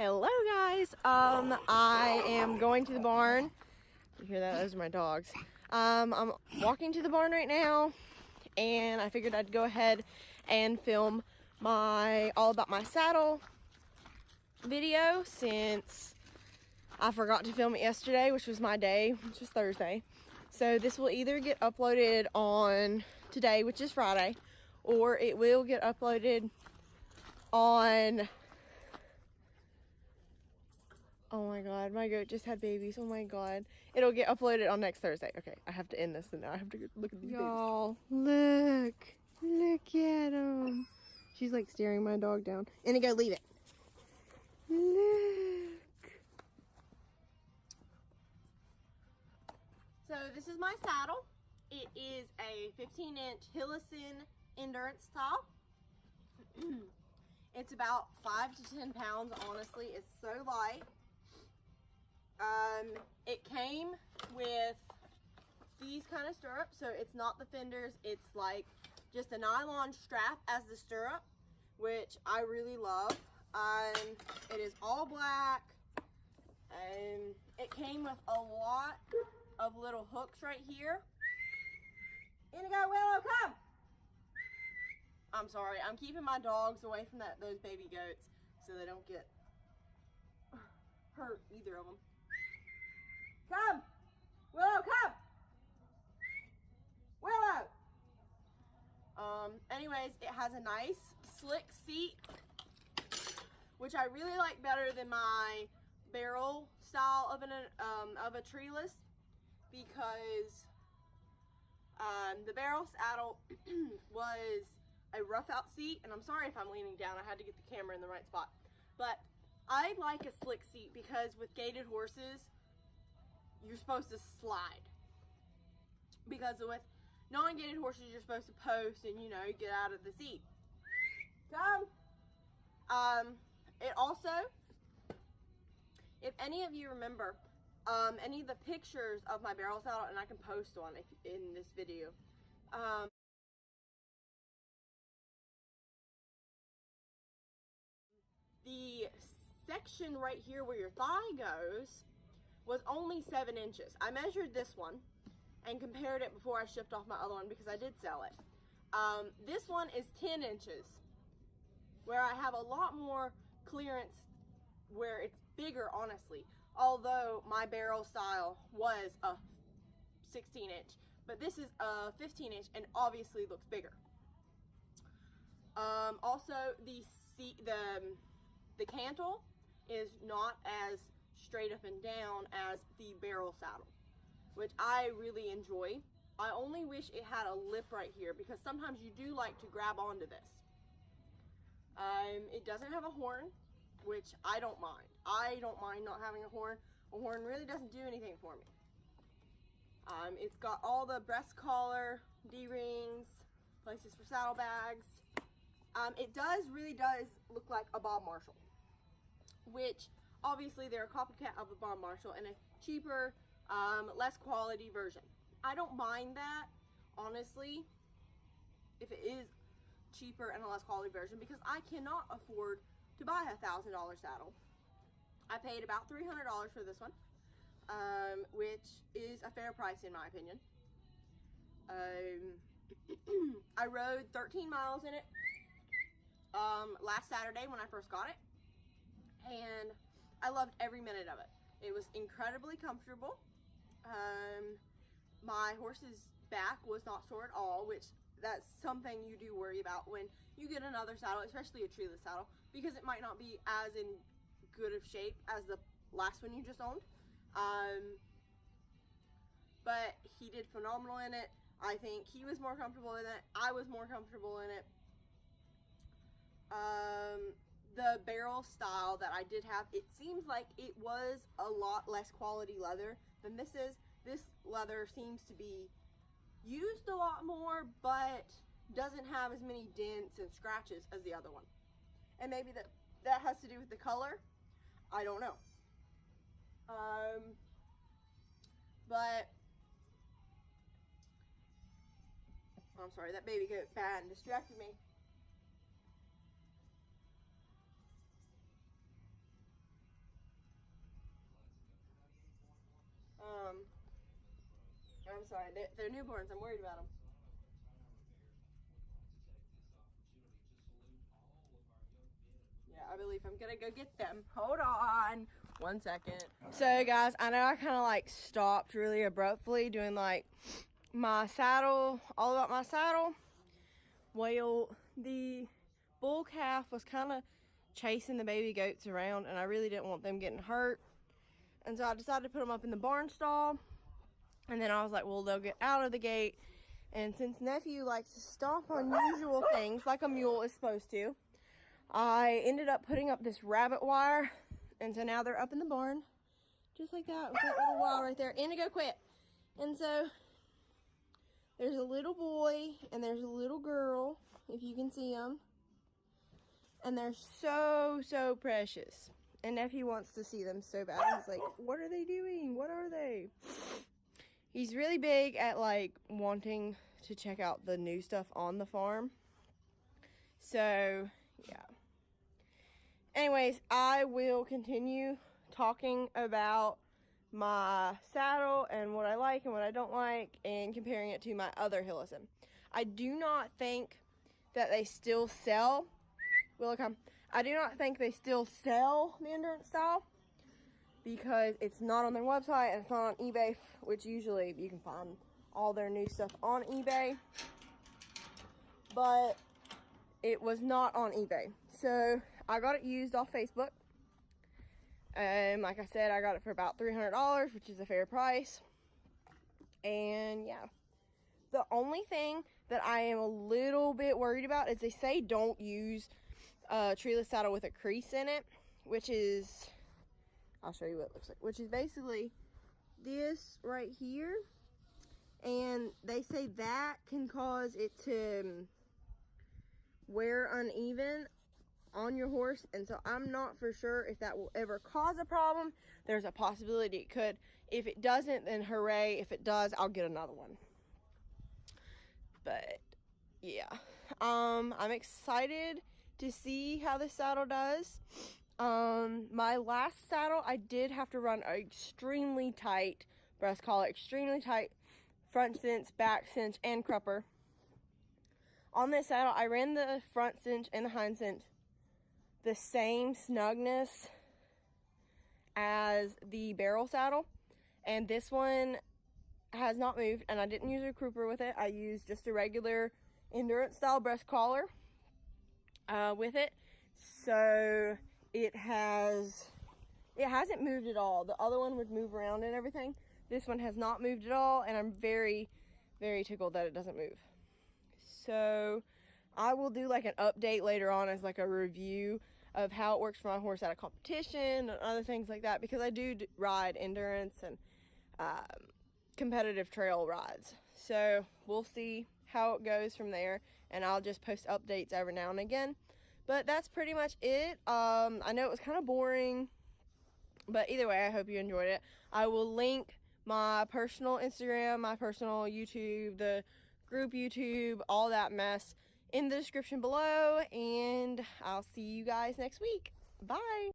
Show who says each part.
Speaker 1: Hello guys, I am going to the barn. You hear that? Those are my dogs. I'm walking to the barn right now, and I figured I'd go ahead and film my all about my saddle video since I forgot to film it yesterday, which was my day, which was Thursday. So this will either get uploaded on today, which is Friday, or it will get uploaded on... Oh my god, my goat just had babies. Oh my god. It'll get uploaded on next Thursday. Okay, I have to end this and now I have to go look at these babies. Y'all, look. Look at them. She's like staring my dog down. Indigo, leave it. Look. So this is my saddle. It is a 15-inch Hillison endurance style. It's about 5 to 10 pounds, honestly. It's so light. It came with these kind of stirrups, so it's not the fenders, it's like just a nylon strap as the stirrup, which I really love. It is all black, and it came with a lot of little hooks right here. Indigo, Willow, come! I'm sorry, I'm keeping my dogs away from those baby goats so they don't get hurt, either of them. Come! Willow, come! Willow! Anyways, it has a nice slick seat, which I really like better than my barrel style of a treeless, because the barrel saddle was a rough out seat, and I'm sorry if I'm leaning down, I had to get the camera in the right spot, but I like a slick seat because with gaited horses, you're supposed to slide, because with non-gaited horses, you're supposed to post and, you know, get out of the seat. Come. It also, if any of you remember, any of the pictures of my barrel saddle, and I can post one in this video, the section right here where your thigh goes was only 7 inches. I measured this one and compared it before I shipped off my other one because I did sell it. This one is 10 inches, where I have a lot more clearance, where it's bigger, honestly. Although my barrel style was a 16-inch, but this is a 15-inch and obviously looks bigger. Also, the cantle is not as straight up and down as the barrel saddle, which I really enjoy. I only wish it had a lip right here, because sometimes you do like to grab onto this. It doesn't have a horn, which I don't mind. I don't mind not having a horn. A horn really doesn't do anything for me. It's got all the breast collar, D-rings, places for saddlebags. It really does look like a Bob Marshall, which obviously they're a copycat of a Bob Marshall and a cheaper, less quality version. I don't mind that, honestly, if it is cheaper and a less quality version, because I cannot afford to buy a $1,000 saddle. I paid about $300 for this one, which is a fair price in my opinion. I rode 13 miles in it last Saturday when I first got it, and I loved every minute of it. It was incredibly comfortable. My horse's back was not sore at all, which that's something you do worry about when you get another saddle, especially a treeless saddle, because it might not be as in good of shape as the last one you just owned. But he did phenomenal in it. I think he was more comfortable in it. I was more comfortable in it. The barrel style that I did have, it seems like it was a lot less quality leather than this is. This leather seems to be used a lot more, but doesn't have as many dents and scratches as the other one. And maybe that has to do with the color. I don't know. But I'm sorry, that baby goat bad and distracted me. sorry. They're newborns. I'm worried about them. Yeah, I believe I'm gonna go get them. Hold on 1 second. So guys, I know I kind of like stopped really abruptly doing like my saddle, all about my saddle. Well, the bull calf was kind of chasing the baby goats around, and I really didn't want them getting hurt. And so I decided to put them up in the barn stall. And then I was like, well, they'll get out of the gate. And since nephew likes to stomp on usual things like a mule is supposed to, I ended up putting up this rabbit wire. And so now they're up in the barn, just like that, with that little wire right there. Indigo, quit. And so there's a little boy and there's a little girl, if you can see them. And they're so, so precious. And nephew wants to see them so bad. He's like, what are they doing? What are they? He's really big at like wanting to check out the new stuff on the farm. So, yeah. Anyways, I will continue talking about my saddle and what I like and what I don't like and comparing it to my other Hillison. I do not think that they still sell, Willow, come. I do not think they still sell the endurance style because it's not on their website and it's not on eBay, which usually you can find all their new stuff on eBay, but it was not on eBay. So I got it used off Facebook. Like I said, I got it for about $300, which is a fair price. And yeah, the only thing that I am a little bit worried about is they say don't use a treeless saddle with a crease in it, which is, I'll show you what it looks like, which is basically this right here. And they say that can cause it to wear uneven on your horse, and so I'm not for sure if that will ever cause a problem. There's a possibility it could. If it doesn't, then hooray. If it does, I'll get another one. But yeah, I'm excited to see how this saddle does. My last saddle, I did have to run an extremely tight breast collar, extremely tight front cinch, back cinch, and crupper. On this saddle, I ran the front cinch and the hind cinch the same snugness as the barrel saddle, and this one has not moved, and I didn't use a crupper with it. I used just a regular endurance style breast collar with it, so it hasn't moved at all. The other one would move around and everything. This one has not moved at all, and I'm very, very tickled that it doesn't move. So I will do like an update later on as like a review of how it works for my horse at a competition and other things like that, because I do ride endurance and competitive trail rides. So we'll see how it goes from there, and I'll just post updates every now and again. But that's pretty much it. I know it was kind of boring, but either way, I hope you enjoyed it. I will link my personal Instagram, my personal YouTube, the group YouTube, all that mess in the description below, and I'll see you guys next week. Bye.